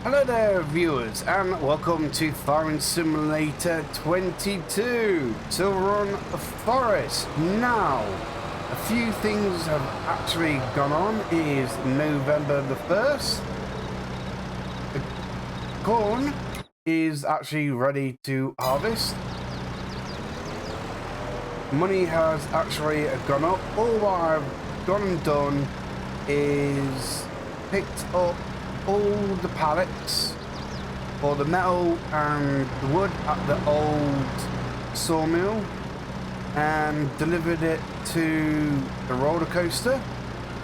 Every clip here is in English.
Hello there viewers and welcome to Farming Simulator 22 SilverRun Forest. Now, a few things have actually gone on. It is November the 1st. The corn is actually ready to harvest. Money has actually gone up. All what I've gone and done is picked up all the pallets for the metal and the wood at the old sawmill and delivered it to the roller coaster,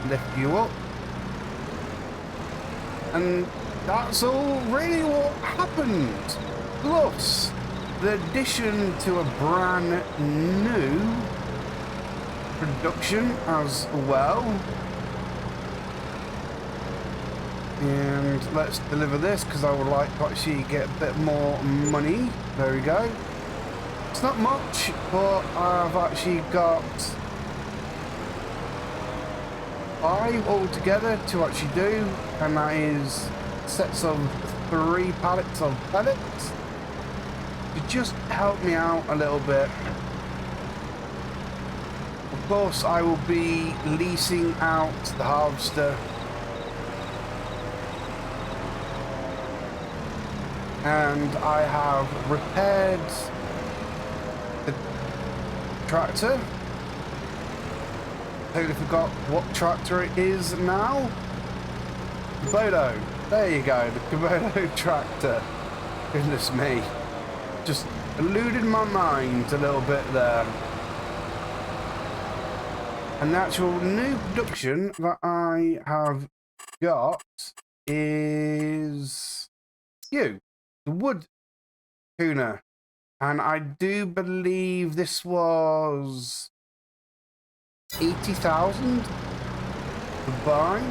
lift you up, and that's all really what happened. Plus the addition to a brand new production as well. And let's deliver this because I would like to actually get a bit more money. There we go. It's not much, but I've actually got 5 altogether to actually do, and that is sets of 3 pallets of pellets to just help me out a little bit. Of course, I will be leasing out the harvester. And I have repaired the tractor. Totally forgot what tractor it is now. Kubota. There you go, the Kubota tractor. Goodness me. Just eluded my mind a little bit there. An actual new production that I have got is the wood tuner, and I do believe this was 80,000 to buy.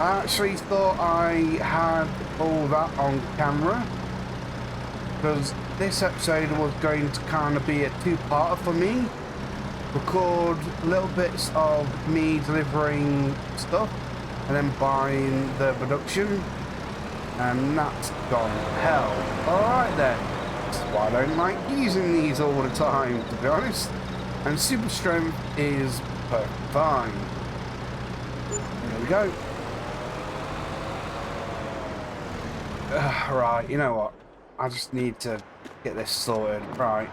I actually thought I had all that on camera because this episode was going to kind of be a two-parter for me. Record little bits of me delivering stuff and then buying the production, and that's gone hell. Alright then, that's why I don't like using these all the time, to be honest. And super strength is perfect fine. There we go. Right, you know what? I just need to get this sorted. Right.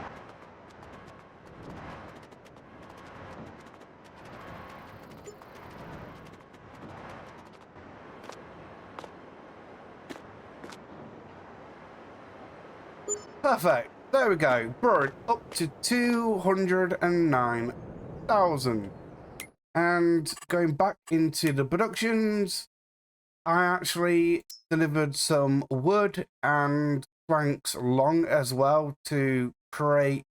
Perfect. There we go. Brought up to 209,000. And going back into the productions, I actually delivered some wood and planks along as well to create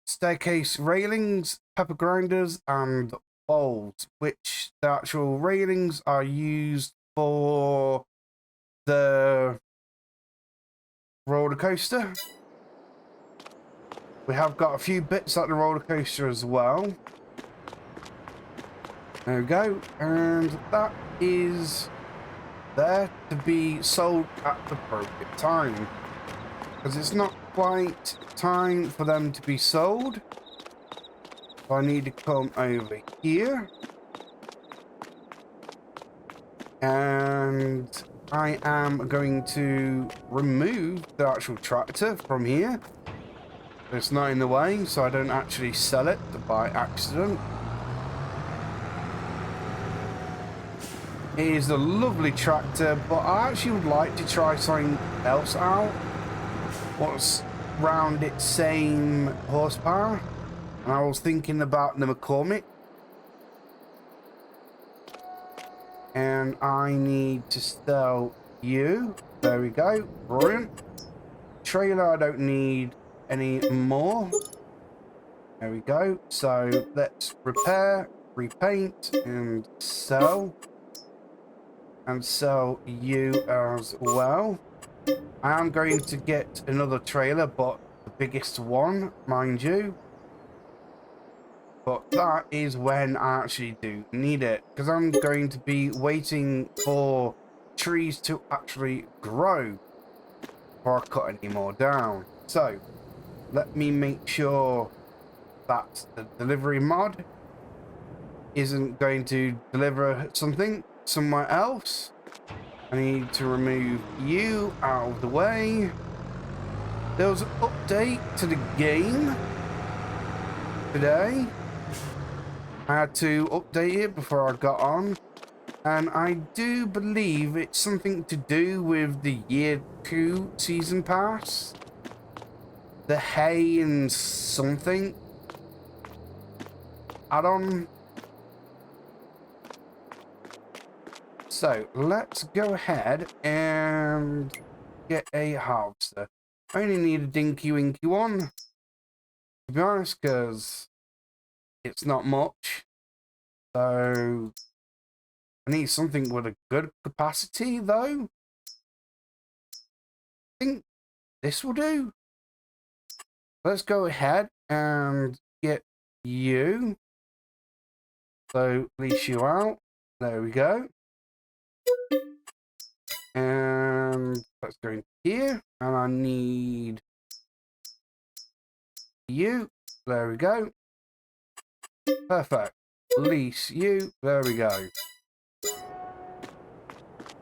staircase railings, pepper grinders, and bowls, which the actual railings are used for the roller coaster. We have got a few bits at the roller coaster as well. There we go, and that is there to be sold at the appropriate time, because it's not quite time for them to be sold. So I need to come over here, and I am going to remove the actual tractor from here. It's not in the way, so I don't actually sell it by accident. It is a lovely tractor, but I actually would like to try something else out. What's around its same horsepower? And I was thinking about the McCormick. And I need to sell you. There we go. Brilliant. Trailer, I don't need any more. There we go. So let's repair, repaint, and sell. And sell you as well. I am going to get another trailer, but the biggest one, mind you. But that is when I actually do need it, because I'm going to be waiting for trees to actually grow before I cut any more down. So let me make sure that the delivery mod isn't going to deliver something somewhere else. I need to remove you out of the way. There was an update to the game today. I had to update it before I got on, and I do believe it's something to do with the year 2 season pass, the hay and something add-on. So let's go ahead and get a harvester. I only need a dinky winky one, to be honest, because it's not much. So I need something with a good capacity, though. I think this will do. Let's go ahead and get you. So lease you out. There we go. And let's go in here. And I need you. There we go. Perfect. Lease you. There we go.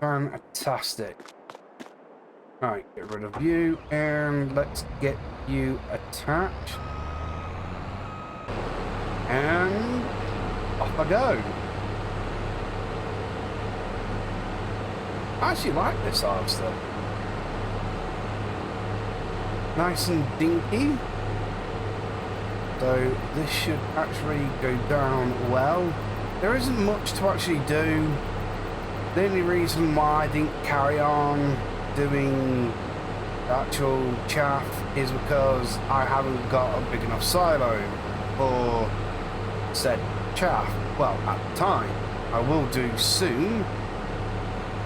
Fantastic. Right, get rid of you, and let's get you attached. And off I go. I actually like this harvester. Nice and dinky. So this should actually go down well. There isn't much to actually do. The only reason why I didn't carry on doing the actual chaff is because I haven't got a big enough silo for said chaff. Well, at the time. I will do soon,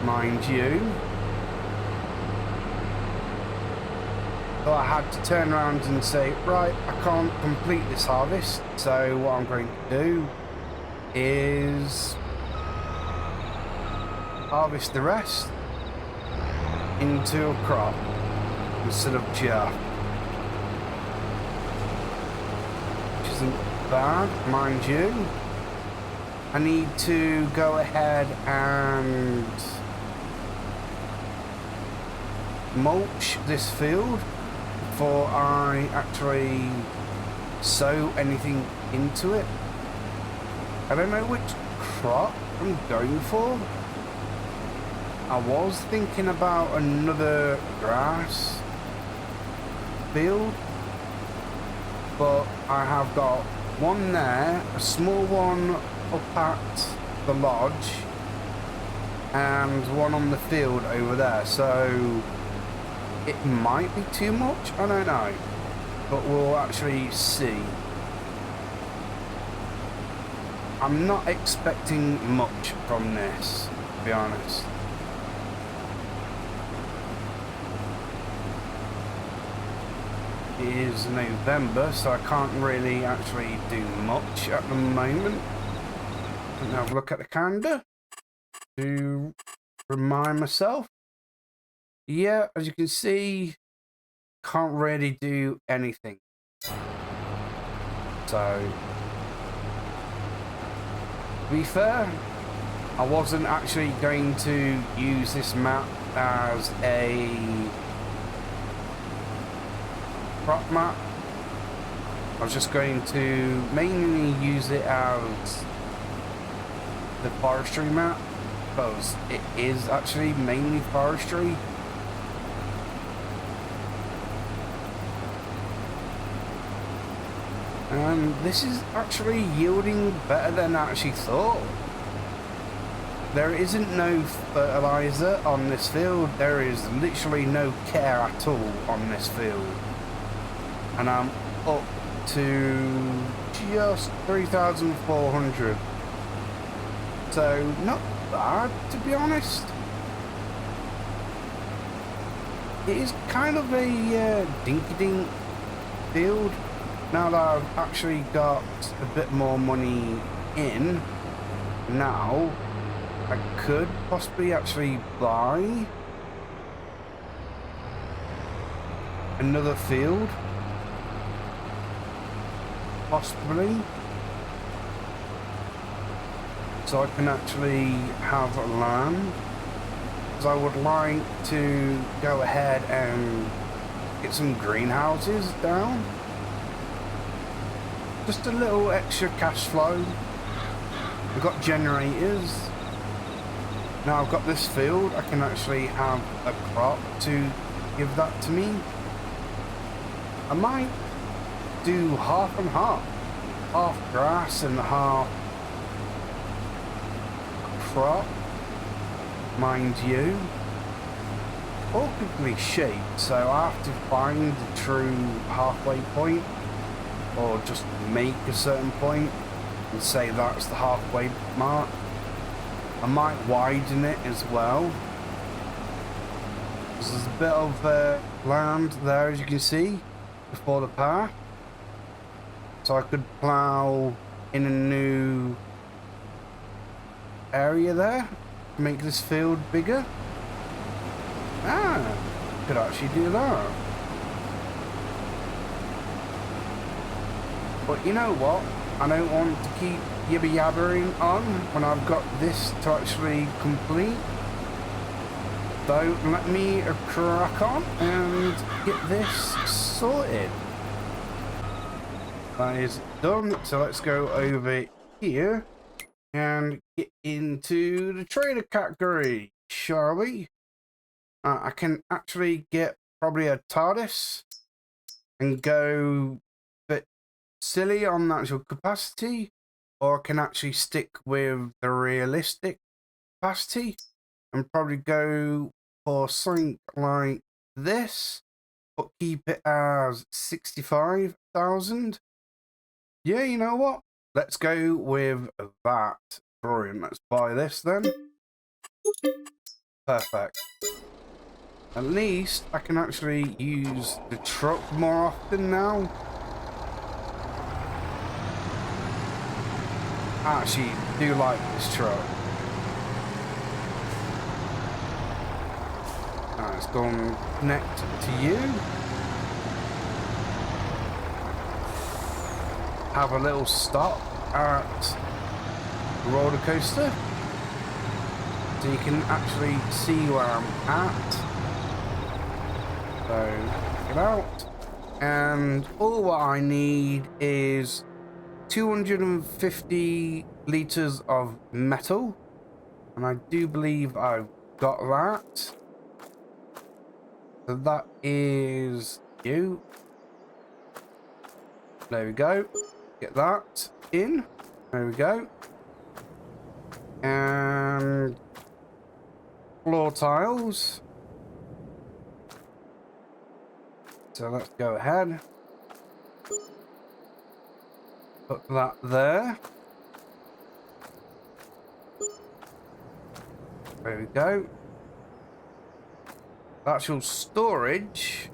mind you. So I had to turn around and say, right, I can't complete this harvest, so what I'm going to do is harvest the rest into a crop instead of chaff, which isn't bad, mind you. I need to go ahead and mulch this field before I actually sow anything into it. I don't know which crop I'm going for. I was thinking about another grass field, but I have got one there, a small one up at the lodge, and one on the field over there, so it might be too much, I don't know, but we'll actually see. I'm not expecting much from this, to be honest. It is November, so I can't really actually do much at the moment. Let me have a look at the calendar to remind myself. Yeah, as you can see, can't really do anything. So, to be fair, I wasn't actually going to use this map as a crop map. I was just going to mainly use it as the forestry map, because it is actually mainly forestry. And this is actually yielding better than I actually thought. There isn't no fertilizer on this field. There is literally no care at all on this field. And I'm up to just 3,400. So, not bad, to be honest. It is kind of a dinky-dink field. Now that I've actually got a bit more money in, now I could possibly actually buy another field, possibly, so I can actually have land, because I would like to go ahead and get some greenhouses down. Just a little extra cash flow. We've got generators. Now I've got this field, I can actually have a crop to give that to me. I might do half and half. Half grass and half crop, mind you. Awkwardly shaped, so I have to find the true halfway point, or just make a certain point and say that's the halfway mark. I might widen it as well. There's a bit of land there, as you can see, before the path. So I could plough in a new area there to make this field bigger. Ah, could actually do that. But you know what? I don't want to keep yibber-yabbering on when I've got this to actually complete. So let me crack on and get this sorted. That is done. So let's go over here and get into the trader category, shall we? I can actually get probably a TARDIS and go a bit silly on the actual capacity, or I can actually stick with the realistic capacity and probably go for something like this, but keep it as 65,000. Yeah, you know what? Let's go with that. Brilliant. Let's buy this then. Perfect. At least I can actually use the truck more often now. I actually do like this truck. Alright, let's go and connect to you. Have a little stop at the roller coaster, so you can actually see where I'm at. So check it out, and all what I need is 250 liters of metal, and I do believe I've got that. So that is you. There we go. Get that in. There we go. And floor tiles. So let's go ahead. Put that there. There we go. The actual storage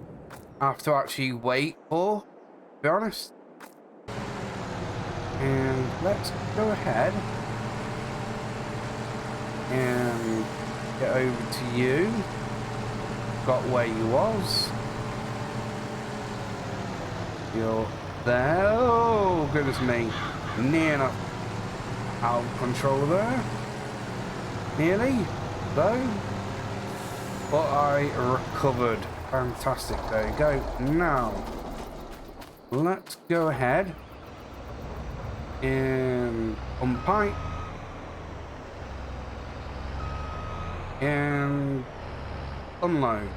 I have to actually wait for, to be honest. And let's go ahead and get over to you. Got where you was. You're there. Oh, goodness me. Near enough out of control there. Nearly, though. But I recovered. Fantastic. There you go. Now, let's go ahead and unpipe and unload.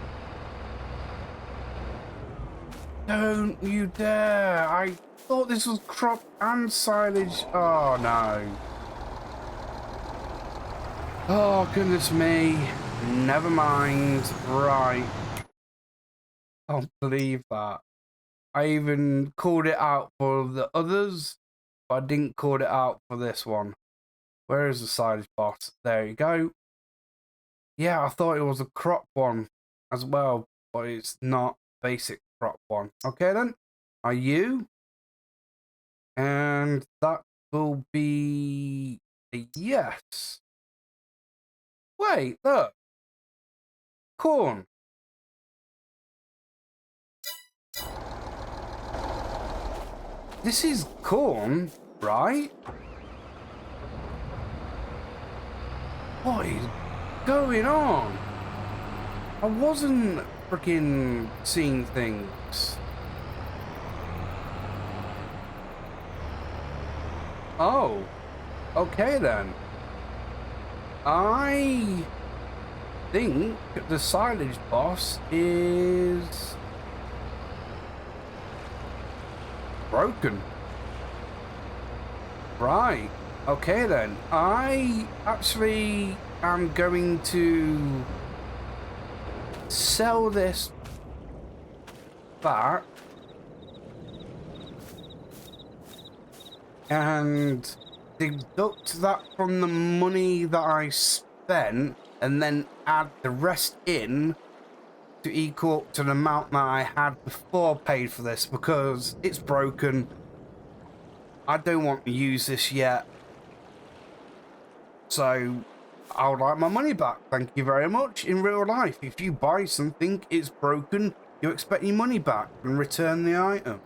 Don't you dare! I thought this was crop and silage. Oh no. Oh goodness me. Never mind. Right. I can't believe that. I even called it out for the others, but I didn't call it out for this one. Where is the silage bot? There you go. Yeah, I thought it was a crop one as well, but it's not basic crop one. Okay then. Are you? And that will be a yes. Wait, look. Corn. This is corn, right? What is going on? I wasn't freaking seeing things. Oh, okay then. I think the silage boss is broken. Right. Okay then. I actually am going to sell this back and deduct that from the money that I spent and then add the rest in to equal up to the amount that I had before paid for this, because it's broken. I don't want to use this yet. So I would like my money back. Thank you very much. In real life, if you buy something, it's broken, you expect your money back and return the item.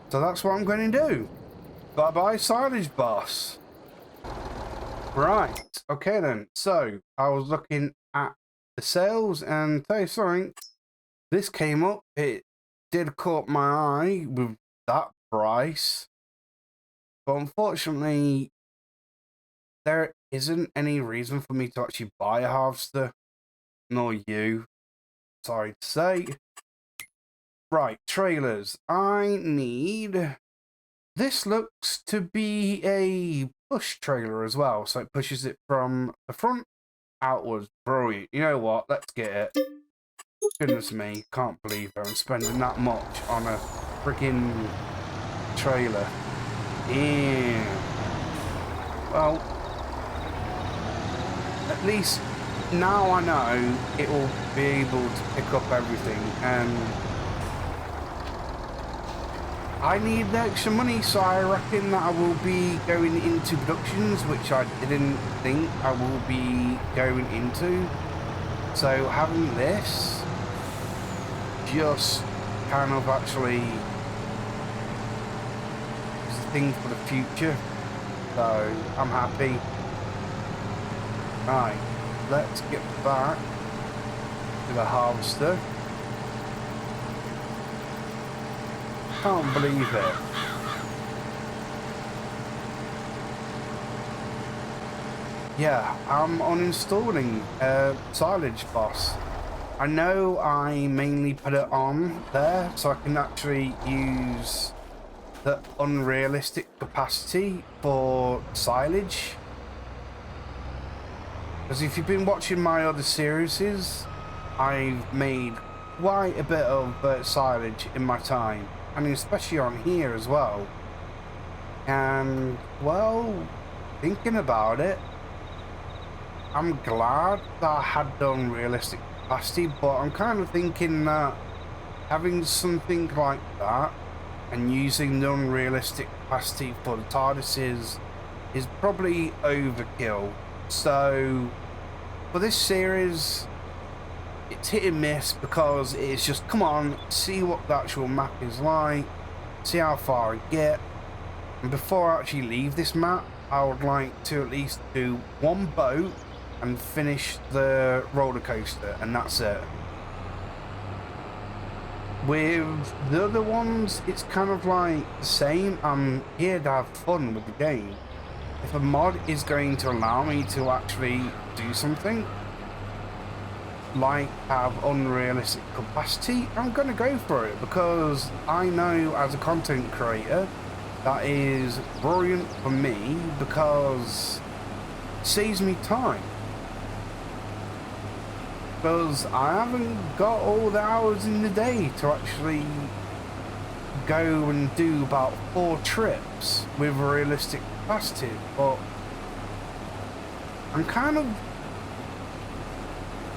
So that's what I'm going to do. Bye-bye, silage boss. Right. Okay then. So I was looking at the sales and tell you something, this came up. It did caught my eye with that price. But unfortunately, there isn't any reason for me to actually buy a harvester. Nor you. Sorry to say. Right, trailers. I need... This looks to be a push trailer as well. So it pushes it from the front outwards. Brilliant. You know what? Let's get it. Goodness me. Can't believe I'm spending that much on a freaking trailer. Yeah. Well, at least now I know it will be able to pick up everything, and I need the extra money, so I reckon that I will be going into productions, which I didn't think I will be going into. So having this just kind of actually is a thing for the future. So I'm happy. Right, let's get back to the harvester. Can't believe it. Yeah, I'm uninstalling silage boss. I know I mainly put it on there so I can actually use the unrealistic capacity for silage. Because if you've been watching my other series, I've made quite a bit of silage in my time. I mean, especially on here as well. And, well, thinking about it, I'm glad that I had done realistic capacity, but I'm kind of thinking that having something like that and using the unrealistic capacity for the TARDISes is probably overkill. So, for this series, it's hit and miss because it's just, come on, see what the actual map is like, see how far I get. And before I actually leave this map, I would like to at least do one boat and finish the roller coaster, and that's it. With the other ones, it's kind of like the same. I'm here to have fun with the game. If a mod is going to allow me to actually do something, like have unrealistic capacity, I'm going to go for it, because I know as a content creator that is brilliant for me, because it saves me time. Because I haven't got all the hours in the day to actually go and do about 4 trips with a realistic capacity, but I'm kind of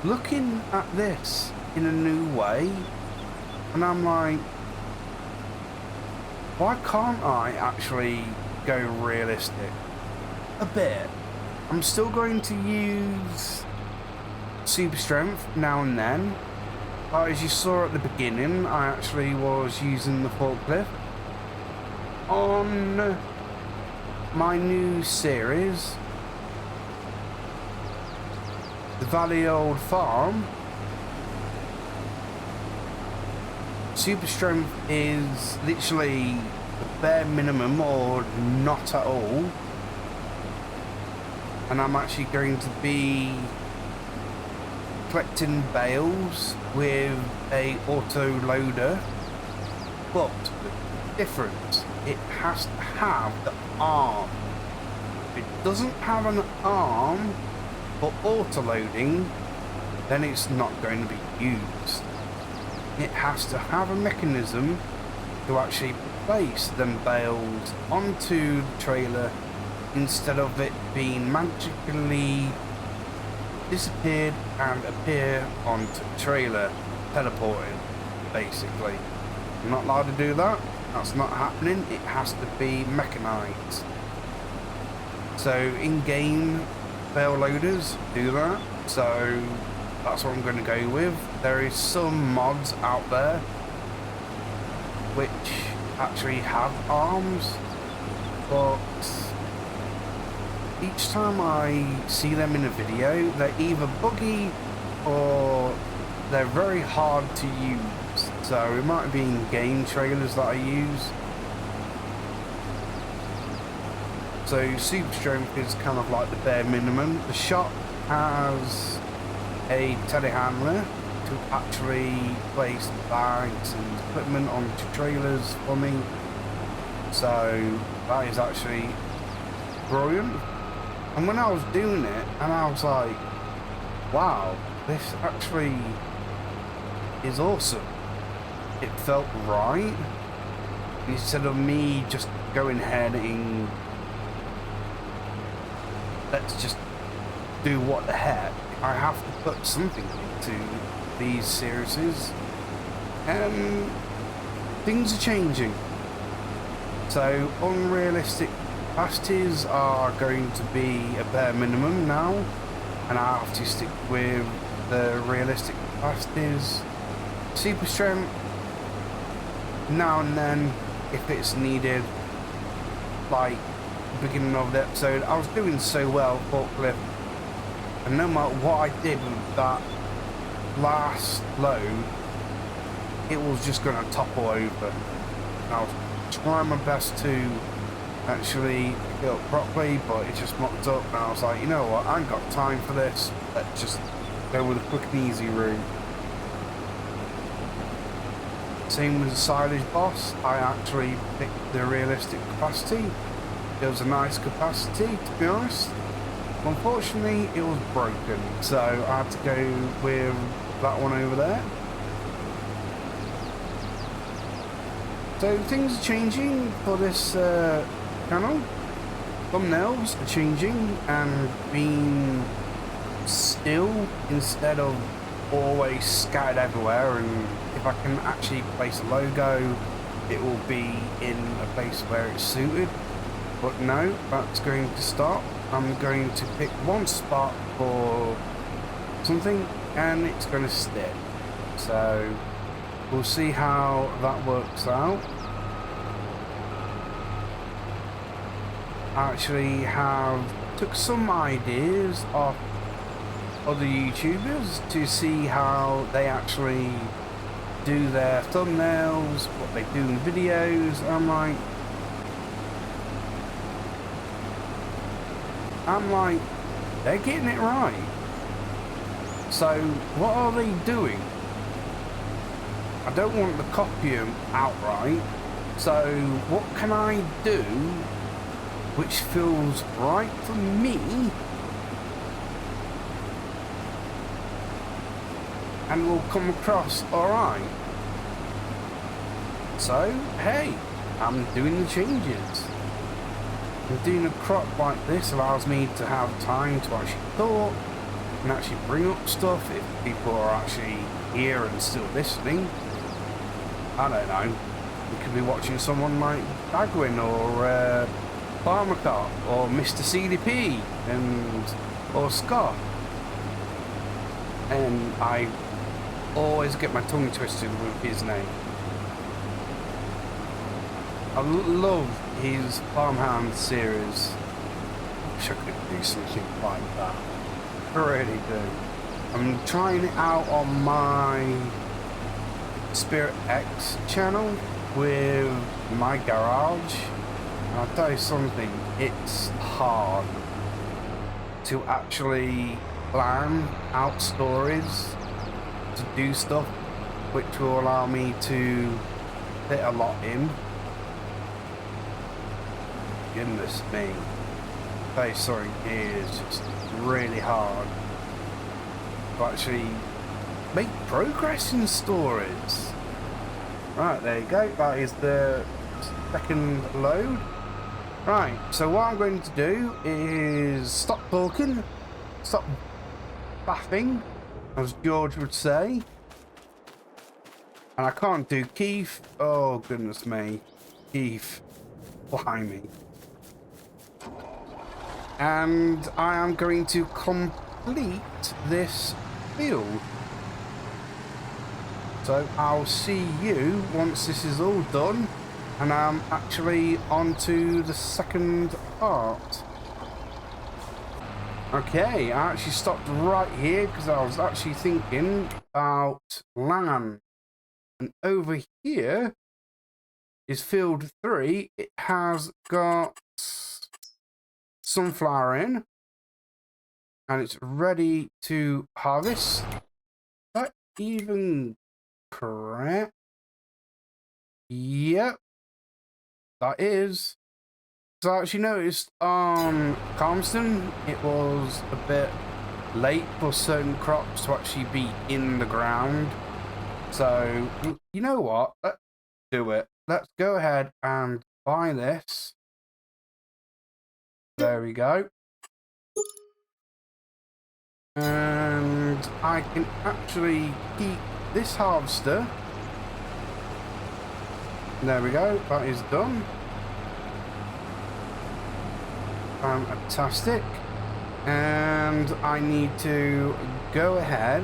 looking at this in a new way, and I'm like, Why can't I actually go realistic? A bit. I'm still going to use super strength now and then. As you saw at the beginning, I actually was using the forklift. On my new series, the Valley Old Farm, super strength is literally the bare minimum or not at all. And I'm actually going to be collecting bales with a auto loader, but the difference, it has to have the arm. If it doesn't have an arm for auto loading, then it's not going to be used. It has to have a mechanism to actually place them bales onto the trailer instead of it being magically disappeared and appear onto the trailer, teleporting, basically. I'm not allowed to do that. That's not happening. It has to be mechanized. So in-game bale loaders do that. So that's what I'm going to go with. There is some mods out there which actually have arms, but each time I see them in a video, they're either buggy or they're very hard to use. So it might be in game trailers that I use. So super strength is kind of like the bare minimum. The shop has a telehandler to actually place bags and equipment onto trailers for me. So that is actually brilliant. And when I was doing it, and I was like, wow, this actually is awesome. It felt right. Instead of me just going ahead and let's just do what the heck, I have to put something into these series. And things are changing. So unrealistic capacities are going to be a bare minimum now, and I have to stick with the realistic capacities. Super strength now and then if it's needed. Like the beginning of the episode, I was doing so well forklift, and no matter what I did with that last load, it was just going to topple over. I was trying my best to actually pick it up properly, but it just mocked up, and I was like, you know what, I ain't got time for this. Let's just go with a quick and easy route. Same with the silage boss. I actually picked the realistic capacity. It was a nice capacity, to be honest. Unfortunately, it was broken, so I had to go with that one over there. So things are changing for this channel. Thumbnails are changing and being still instead of always scattered everywhere, and if I can actually place a logo, it will be in a place where it's suited. But no, that's going to stop. I'm going to pick one spot for something and it's going to stick. So we'll see how that works out. I actually took some ideas off other YouTubers to see how they actually do their thumbnails, what they do in videos. I'm like, they're getting it right. So what are they doing? I don't want to copy them outright. So what can I do which feels right for me and will come across alright? So hey, I'm doing the changes. And doing a crop like this allows me to have time to actually talk and actually bring up stuff if people are actually here and still listening. I don't know. You could be watching someone like Dagwin or Farmer Cop or Mr. CDP or Scott. And I always get my tongue twisted with his name. I love his Farmhound series. I wish I could do something like that. I really do. I'm trying it out on my Spirit X channel with my garage. And I'll tell you something, it's hard to actually plan out stories, to do stuff which will allow me to fit a lot in. Goodness me. I'll tell you something, it is just really hard to actually make progress in stories. Right, there you go. That is the second load. Right, so what I'm going to do is stop talking, stop faffing, as George would say. And I can't do Keith. Oh, goodness me. Keith. Blimey. And I am going to complete this field. So I'll see you once this is all done and I'm actually on to the second part. Okay, I actually stopped right here because I was actually thinking about land. And over here is field 3. It has got sunflower in and it's ready to harvest. Is that even correct? Yep, that is. So I actually noticed on Calmston it was a bit late for certain crops to actually be in the ground. So you know what, let's do it. Let's go ahead and buy this. There we go. And I can actually keep this harvester. There we go, that is done. Fantastic. And I need to go ahead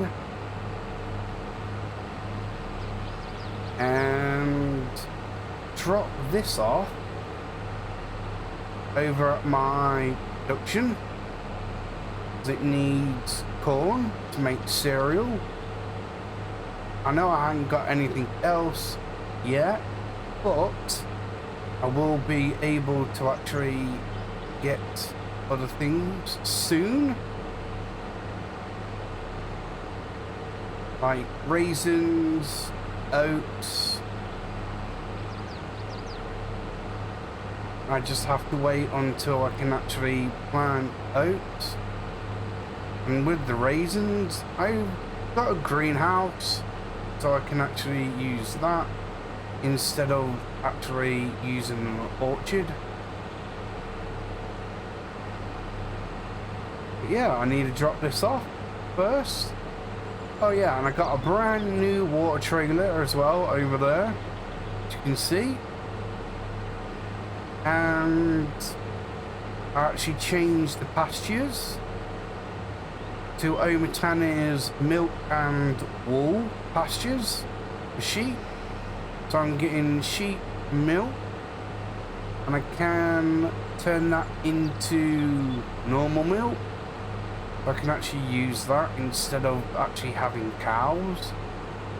and drop this off over at my production, because it needs corn to make cereal. I know I haven't got anything else yet, but I will be able to actually get other things soon, like raisins, oats. I just have to wait until I can actually plant oats. And with the raisins, I've got a greenhouse, so I can actually use that instead of actually using an orchard. But yeah, I need to drop this off first. Oh yeah, and I got a brand new water trailer as well over there, as you can see. And I actually changed the pastures to Omatani's milk and wool pastures for sheep. So I'm getting sheep milk, and I can turn that into normal milk. I can actually use that instead of actually having cows.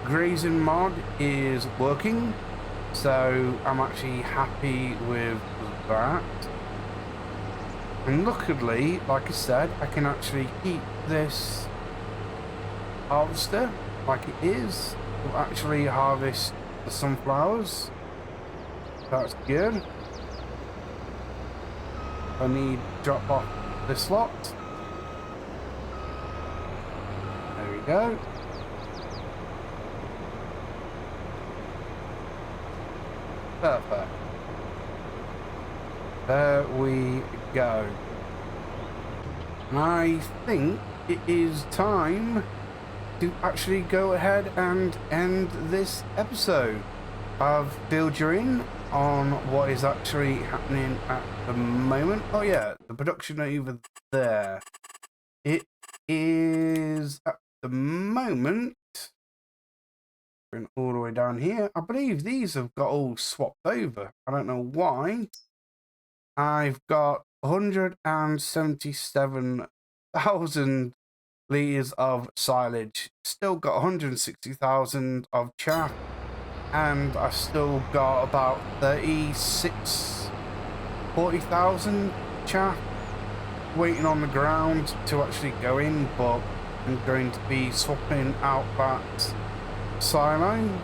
Grazing mod is working, so I'm actually happy with that. And luckily, like I said, I can actually keep this harvester like it is to actually harvest the sunflowers. That's good. I need to drop off this lot. There we go. Perfect. There we go. I think it is time to actually go ahead and end this episode. of filled you in on what is actually happening at the moment. Oh yeah, the production over there. It is at the moment going all the way down here. I believe these have got all swapped over. I don't know why. I've got 177,000 litres of silage. Still got 160,000 of chaff. And I've still got about 40,000 chaff waiting on the ground to actually go in, but I'm going to be swapping out that silo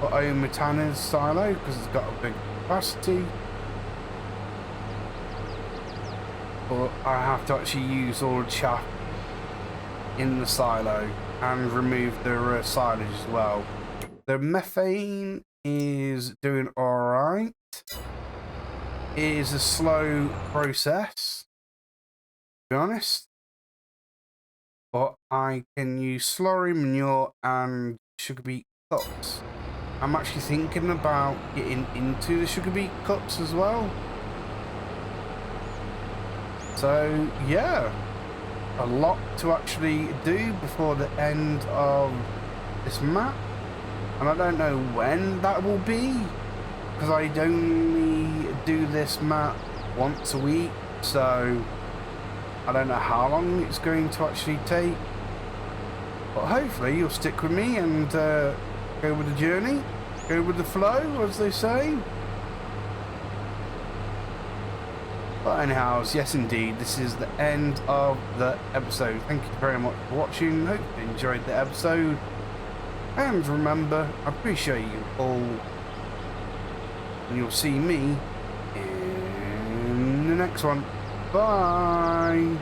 for Omatana's silo because it's got a big capacity. But I have to actually use all the chaff in the silo and remove the silage as well. The methane is doing alright. It is a slow process, to be honest. But I can use slurry, manure and sugar beet cups. I'm actually thinking about getting into the sugar beet cups as well. So yeah, a lot to actually do before the end of this map. And I don't know when that will be, because I only do this map once a week, so I don't know how long it's going to actually take. But hopefully you'll stick with me and go with the journey, go with the flow, as they say. But anyhow, yes indeed, this is the end of the episode. Thank you very much for watching. Hope you enjoyed the episode. And remember, I appreciate you all. And you'll see me in the next one. Bye.